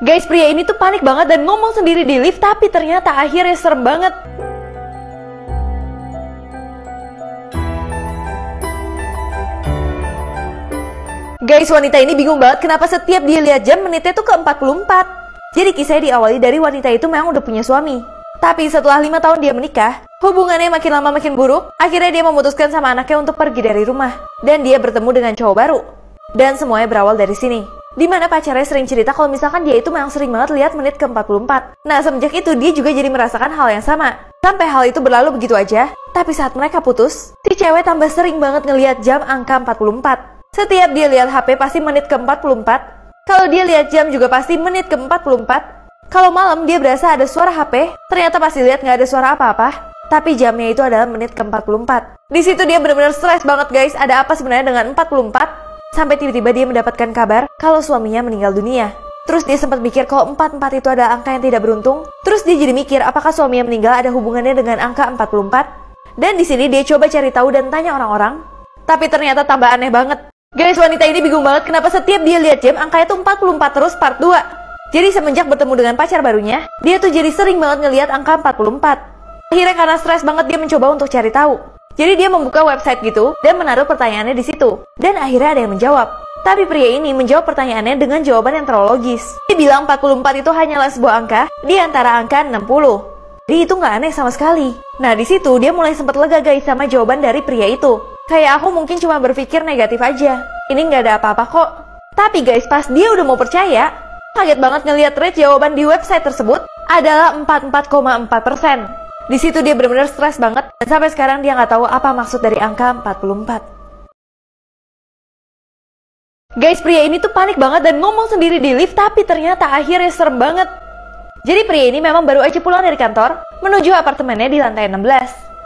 Guys, pria ini tuh panik banget dan ngomong sendiri di lift, tapi ternyata akhirnya serem banget. Guys, wanita ini bingung banget kenapa setiap dia lihat jam menitnya tuh ke 44. Jadi kisahnya diawali dari wanita itu memang udah punya suami. Tapi setelah 5 tahun dia menikah, hubungannya makin lama makin buruk. Akhirnya dia memutuskan sama anaknya untuk pergi dari rumah. Dan dia bertemu dengan cowok baru. Dan semuanya berawal dari sini. Dimana pacarnya sering cerita kalau misalkan dia itu memang sering banget lihat menit ke 44. Nah, semenjak itu dia juga jadi merasakan hal yang sama. Sampai hal itu berlalu begitu aja. Tapi saat mereka putus, si cewek tambah sering banget ngelihat jam angka 44. Setiap dia lihat HP pasti menit ke 44. Kalau dia lihat jam juga pasti menit ke 44. Kalau malam dia berasa ada suara HP, ternyata pasti lihat nggak ada suara apa-apa. Tapi jamnya itu adalah menit ke 44. Di situ dia benar-benar stres banget guys. Ada apa sebenarnya dengan 44? Sampai tiba-tiba dia mendapatkan kabar kalau suaminya meninggal dunia. Terus dia sempat mikir kalau 44 itu adalah angka yang tidak beruntung. Terus dia jadi mikir apakah suaminya meninggal ada hubungannya dengan angka 44. Dan di sini dia coba cari tahu dan tanya orang-orang. Tapi ternyata tambah aneh banget. Guys, wanita ini bingung banget kenapa setiap dia lihat jam angkanya tuh 44 terus part 2. Jadi semenjak bertemu dengan pacar barunya, dia tuh jadi sering banget ngelihat angka 44. Akhirnya karena stres banget dia mencoba untuk cari tahu. Jadi dia membuka website gitu dan menaruh pertanyaannya di situ. Dan akhirnya ada yang menjawab. Tapi pria ini menjawab pertanyaannya dengan jawaban yang terlalu logis. Dia bilang 44 itu hanyalah sebuah angka di antara angka 60. Jadi itu nggak aneh sama sekali. Nah di situ dia mulai sempat lega guys sama jawaban dari pria itu. Kayak aku mungkin cuma berpikir negatif aja. Ini nggak ada apa-apa kok. Tapi guys, pas dia udah mau percaya, kaget banget ngelihat rate jawaban di website tersebut adalah 44,4%. Di situ dia benar-benar stres banget dan sampai sekarang dia nggak tahu apa maksud dari angka 44. Guys, pria ini tuh panik banget dan ngomong sendiri di lift, tapi ternyata akhirnya serem banget. Jadi pria ini memang baru aja pulang dari kantor menuju apartemennya di lantai 16.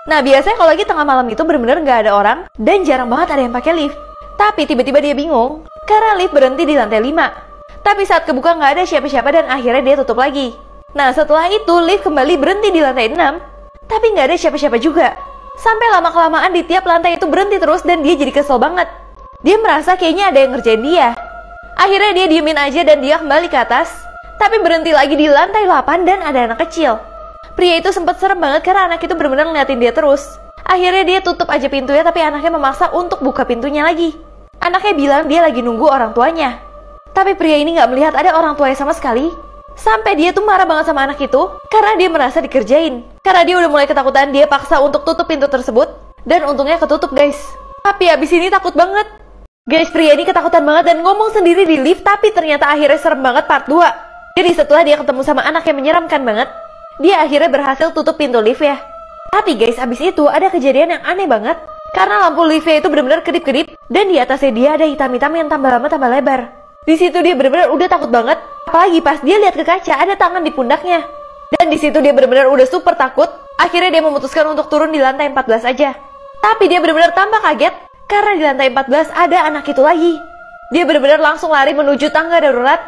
Nah biasanya kalau lagi tengah malam itu benar-benar nggak ada orang dan jarang banget ada yang pakai lift. Tapi tiba-tiba dia bingung karena lift berhenti di lantai 5. Tapi saat kebuka nggak ada siapa-siapa dan akhirnya dia tutup lagi. Nah setelah itu lift kembali berhenti di lantai 6. Tapi nggak ada siapa-siapa juga. Sampai lama-kelamaan di tiap lantai itu berhenti terus dan dia jadi kesel banget. Dia merasa kayaknya ada yang ngerjain dia. Akhirnya dia diemin aja dan dia kembali ke atas. Tapi berhenti lagi di lantai 8 dan ada anak kecil. Pria itu sempat serem banget karena anak itu benar-benar ngeliatin dia terus. Akhirnya dia tutup aja pintunya tapi anaknya memaksa untuk buka pintunya lagi. Anaknya bilang dia lagi nunggu orang tuanya. Tapi pria ini nggak melihat ada orang tuanya sama sekali. Sampai dia tuh marah banget sama anak itu karena dia merasa dikerjain. Karena dia udah mulai ketakutan, dia paksa untuk tutup pintu tersebut. Dan untungnya ketutup guys. Tapi abis ini takut banget. Guys, pria ini ketakutan banget dan ngomong sendiri di lift. Tapi ternyata akhirnya serem banget part 2. Jadi setelah dia ketemu sama anak yang menyeramkan banget, dia akhirnya berhasil tutup pintu lift ya. Tapi guys, abis itu ada kejadian yang aneh banget. Karena lampu liftnya itu benar-benar kedip-kedip. Dan di atasnya dia ada hitam-hitam yang tambah lama tambah lebar. Di situ dia benar-benar udah takut banget. Apalagi pas dia lihat ke kaca ada tangan di pundaknya. Dan di situ dia benar-benar udah super takut. Akhirnya dia memutuskan untuk turun di lantai 14 aja. Tapi dia benar-benar tambah kaget karena di lantai 14 ada anak itu lagi. Dia benar-benar langsung lari menuju tangga darurat.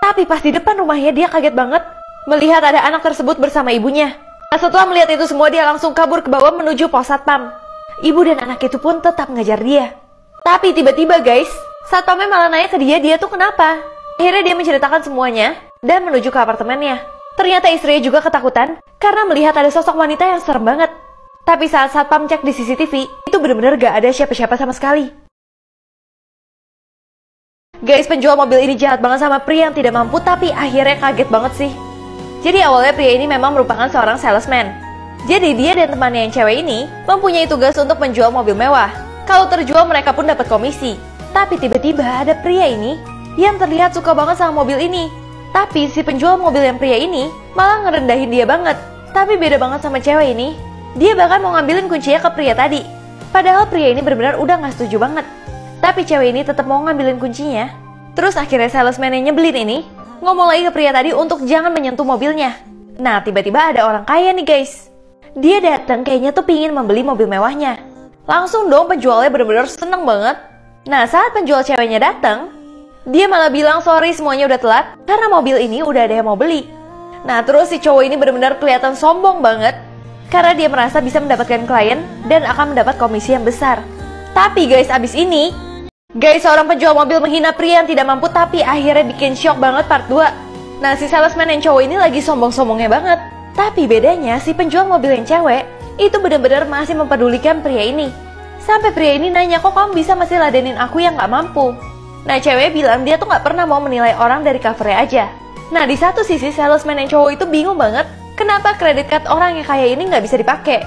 Tapi pas di depan rumahnya dia kaget banget melihat ada anak tersebut bersama ibunya. Nah setelah melihat itu semua dia langsung kabur ke bawah menuju pos satpam. Ibu dan anak itu pun tetap ngejar dia. Tapi tiba-tiba guys, satpamnya malah nanya ke dia tuh kenapa. Akhirnya dia menceritakan semuanya dan menuju ke apartemennya. Ternyata istrinya juga ketakutan karena melihat ada sosok wanita yang serem banget. Tapi saat satpam cek di CCTV, itu benar-benar gak ada siapa-siapa sama sekali. Guys, penjual mobil ini jahat banget sama pria yang tidak mampu, tapi akhirnya kaget banget sih. Jadi awalnya pria ini memang merupakan seorang salesman. Jadi dia dan temannya yang cewek ini mempunyai tugas untuk menjual mobil mewah. Kalau terjual mereka pun dapat komisi. Tapi tiba-tiba ada pria ini yang terlihat suka banget sama mobil ini. Tapi si penjual mobil yang pria ini malah ngerendahin dia banget. Tapi beda banget sama cewek ini. Dia bahkan mau ngambilin kuncinya ke pria tadi. Padahal pria ini benar-benar udah gak setuju banget. Tapi cewek ini tetap mau ngambilin kuncinya. Terus akhirnya salesman yang nyebelin ini ngomong lagi ke pria tadi untuk jangan menyentuh mobilnya. Nah tiba-tiba ada orang kaya nih guys. Dia datang kayaknya tuh pingin membeli mobil mewahnya. Langsung dong penjualnya benar-benar seneng banget. Nah saat penjual ceweknya datang, dia malah bilang sorry semuanya udah telat karena mobil ini udah ada yang mau beli. Nah terus si cowok ini benar-benar kelihatan sombong banget karena dia merasa bisa mendapatkan klien dan akan mendapat komisi yang besar. Tapi guys abis ini, guys seorang penjual mobil menghina pria yang tidak mampu tapi akhirnya bikin shock banget part 2. Nah, si salesman yang cowok ini lagi sombong-sombongnya banget. Tapi bedanya si penjual mobil yang cewek itu benar-benar masih mempedulikan pria ini. Sampai pria ini nanya, kok kamu bisa masih ladenin aku yang nggak mampu? Nah, cewek bilang dia tuh nggak pernah mau menilai orang dari covernya aja. Nah, di satu sisi salesman yang cowok itu bingung banget kenapa kredit card orang yang kaya ini nggak bisa dipakai.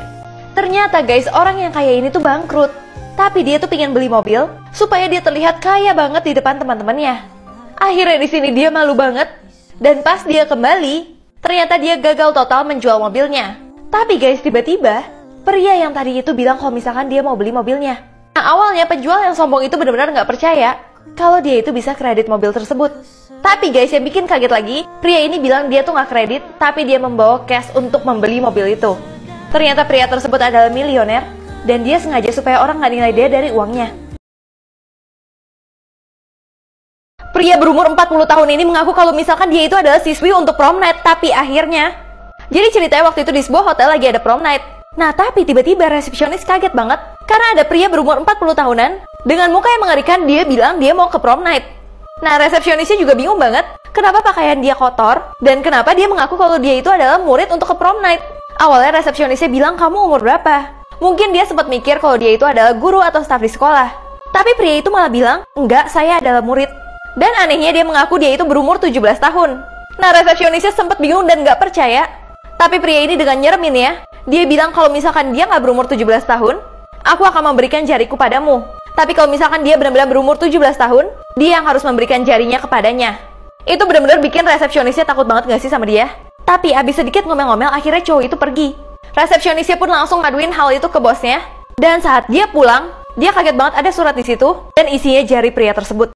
Ternyata guys, orang yang kaya ini tuh bangkrut. Tapi dia tuh pengen beli mobil supaya dia terlihat kaya banget di depan teman-temannya. Akhirnya di sini dia malu banget. Dan pas dia kembali, ternyata dia gagal total menjual mobilnya. Tapi guys, tiba-tiba pria yang tadi itu bilang kalau misalkan dia mau beli mobilnya. Nah, awalnya penjual yang sombong itu benar-benar nggak percaya kalau dia itu bisa kredit mobil tersebut. Tapi guys, yang bikin kaget lagi, pria ini bilang dia tuh nggak kredit, tapi dia membawa cash untuk membeli mobil itu. Ternyata pria tersebut adalah milioner, dan dia sengaja supaya orang nggak nilai dia dari uangnya. Pria berumur 40 tahun ini mengaku kalau misalkan dia itu adalah siswi untuk prom night, tapi akhirnya... Jadi ceritanya waktu itu di sebuah hotel lagi ada prom night. Nah, tapi tiba-tiba resepsionis kaget banget karena ada pria berumur 40 tahunan dengan muka yang mengerikan, dia bilang dia mau ke prom night. Nah, resepsionisnya juga bingung banget kenapa pakaian dia kotor dan kenapa dia mengaku kalau dia itu adalah murid untuk ke prom night. Awalnya resepsionisnya bilang, kamu umur berapa? Mungkin dia sempat mikir kalau dia itu adalah guru atau staf di sekolah. Tapi pria itu malah bilang, enggak, saya adalah murid. Dan anehnya dia mengaku dia itu berumur 17 tahun. Nah, resepsionisnya sempat bingung dan gak percaya. Tapi pria ini dengan nyeremin ya, dia bilang kalau misalkan dia gak berumur 17 tahun, aku akan memberikan jariku padamu. Tapi kalau misalkan dia benar-benar berumur 17 tahun, dia yang harus memberikan jarinya kepadanya. Itu benar-benar bikin resepsionisnya takut banget gak sih sama dia? Tapi abis sedikit ngomel-ngomel, akhirnya cowok itu pergi. Resepsionisnya pun langsung ngaduin hal itu ke bosnya. Dan saat dia pulang, dia kaget banget ada surat di situ dan isinya jari pria tersebut.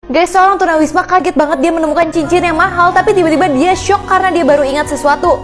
Guys, seorang tunawisma kaget banget dia menemukan cincin yang mahal, tapi tiba-tiba dia shock karena dia baru ingat sesuatu.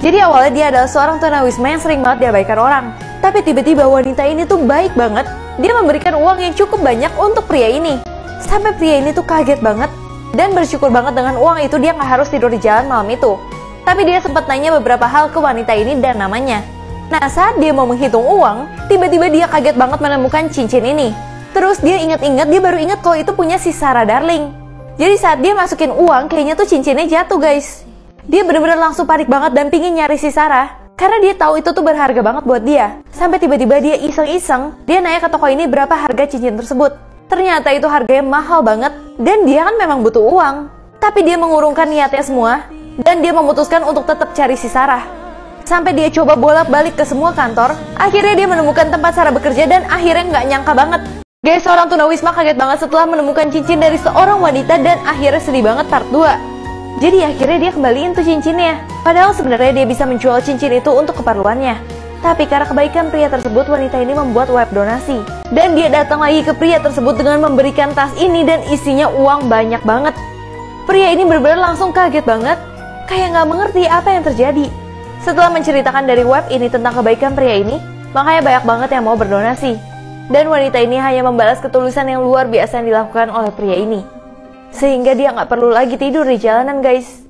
Jadi awalnya dia adalah seorang tunawisma yang sering banget diabaikan orang. Tapi tiba-tiba wanita ini tuh baik banget. Dia memberikan uang yang cukup banyak untuk pria ini. Sampai pria ini tuh kaget banget dan bersyukur banget dengan uang itu dia nggak harus tidur di jalan malam itu. Tapi dia sempat nanya beberapa hal ke wanita ini dan namanya. Nah, saat dia mau menghitung uang, tiba-tiba dia kaget banget menemukan cincin ini. Terus dia ingat-ingat, dia baru ingat kalau itu punya si Sarah Darling. Jadi saat dia masukin uang, kayaknya tuh cincinnya jatuh guys. Dia bener-bener langsung panik banget dan pingin nyari si Sarah. Karena dia tahu itu tuh berharga banget buat dia. Sampai tiba-tiba dia iseng-iseng, dia nanya ke toko ini berapa harga cincin tersebut. Ternyata itu harganya mahal banget, dan dia kan memang butuh uang. Tapi dia mengurungkan niatnya semua, dan dia memutuskan untuk tetap cari si Sarah. Sampai dia coba bolak-balik ke semua kantor, akhirnya dia menemukan tempat Sarah bekerja dan akhirnya nggak nyangka banget. Guys, seorang tunawisma kaget banget setelah menemukan cincin dari seorang wanita dan akhirnya sedih banget part 2. Jadi akhirnya dia kembaliin tuh cincinnya. Padahal sebenarnya dia bisa menjual cincin itu untuk keperluannya. Tapi karena kebaikan pria tersebut, wanita ini membuat web donasi. Dan dia datang lagi ke pria tersebut dengan memberikan tas ini dan isinya uang banyak banget. Pria ini benar-benar langsung kaget banget, kayak nggak mengerti apa yang terjadi. Setelah menceritakan dari web ini tentang kebaikan pria ini, makanya banyak banget yang mau berdonasi. Dan wanita ini hanya membalas ketulusan yang luar biasa yang dilakukan oleh pria ini. Sehingga dia nggak perlu lagi tidur di jalanan guys.